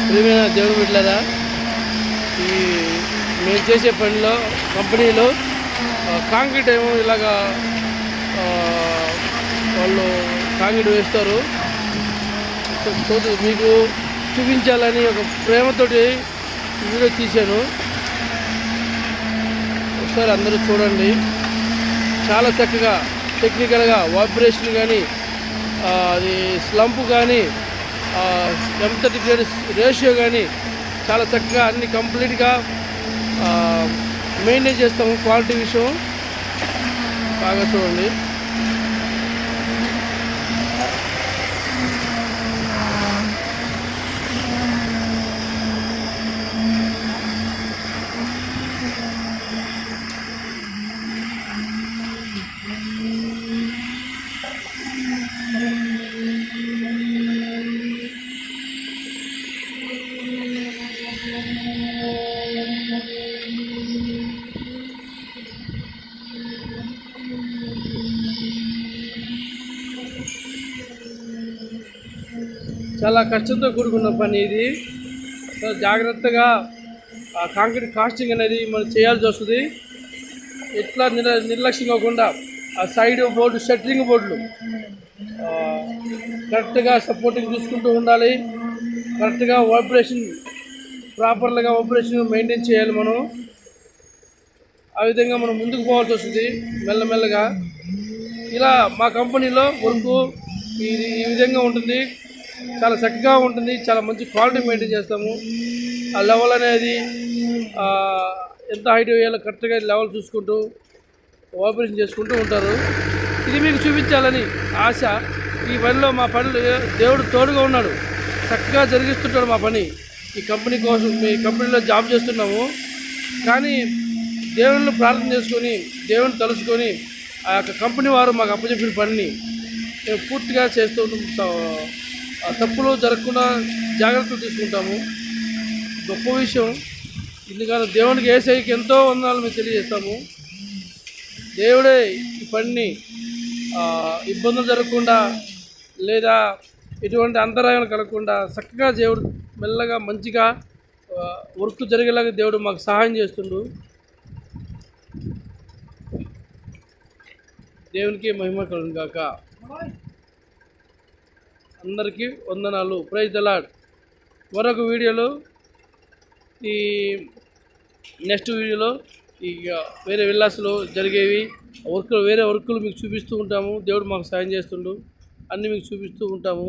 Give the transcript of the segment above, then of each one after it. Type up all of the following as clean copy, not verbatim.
ప్రియమైన దేవుని బిడ్డలారా, ఈ మేము చేసే పనిలో కంపెనీలో కాంక్రీట్ ఏమో ఇలాగా వాళ్ళు కాంక్రీట్ వేస్తారు. మీకు చూపించాలని ఒక ప్రేమతోటి వీడియో తీశాను. ఒకసారి అందరూ చూడండి. చాలా చక్కగా టెక్నికల్గా వైబ్రేషన్ కానీ, అది స్లంప్ కానీ, M30 రేషియో కానీ చాలా చక్కగా అన్ని కంప్లీట్గా మెయింటైన్ చేస్తాము. క్వాలిటీ విషయం బాగా చూడండి. చాలా కష్టంతో కూడుకున్న పని ఇది. జాగ్రత్తగా కాంక్రీట్ కాస్టింగ్ అనేది మనం చేయాల్సి వస్తుంది. ఎట్లా నిర్లక్ష్యం కాకుండా ఆ సైడ్ బోర్డు, షట్టరింగ్ బోర్డులు కరెక్ట్గా సపోర్టింగ్ చూసుకుంటూ ఉండాలి. కరెక్ట్గా వైబ్రేషన్ ప్రాపర్గా వైబ్రేషన్ మెయింటైన్ చేయాలి మనం. ఆ విధంగా మనం ముందుకు పోవాల్సి వస్తుంది మెల్లమెల్లగా. ఇలా మా కంపెనీలో వర్క్ ఈ విధంగా ఉంటుంది. చాలా చక్కగా ఉంటుంది. చాలా మంచి క్వాలిటీ మెయింటైన్ చేస్తాము. ఆ లెవెల్ అనేది ఎంత హైట్ వేయాలో కరెక్ట్గా లెవెల్ చూసుకుంటూ ఆపరేషన్ చేసుకుంటూ ఉంటారు. ఇది మీకు చూపించాలని ఆశ. ఈ పనిలో మా పనులు దేవుడు తోడుగా ఉన్నాడు. చక్కగా జరిగిస్తుంటాడు మా పని. ఈ కంపెనీ కోసం మీ కంపెనీలో జాబ్ చేస్తున్నాము. కానీ దేవుళ్ళు ప్రార్థన చేసుకొని, దేవుని తలుచుకొని ఆ యొక్క కంపెనీ వారు మాకు అప్పచెప్పిన పనిని మేము పూర్తిగా చేస్తూ తప్పులు జరగకుండా జాగ్రత్తలు తీసుకుంటాము. గొప్ప విషయం. ఎందుకంటే దేవునికి యేసయ్యకి ఎంతో వందనాలు మేము తెలియజేస్తాము. దేవుడే ఈ పనిని ఇబ్బందులు జరగకుండా లేదా ఎటువంటి అంతరాయాలు కలగకుండా చక్కగా దేవుడు మెల్లగా మంచిగా వర్క్ జరిగేలాగా దేవుడు మాకు సహాయం చేస్తుండు. దేవునికి మహిమ కలుగును గాక. అందరికీ వందనాలు. Praise the lord. మరొక వీడియోలో ఈ నెక్స్ట్ వీడియోలో ఇక వేరే విల్లాస్లో జరిగేవి వేరే వర్కులు మీకు చూపిస్తూ ఉంటాము. దేవుడు మాకు సాయం చేస్తుండు. అన్నీ మీకు చూపిస్తూ ఉంటాము.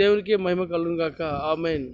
దేవునికి మహిమ కలుగును గాక. ఆమేన్.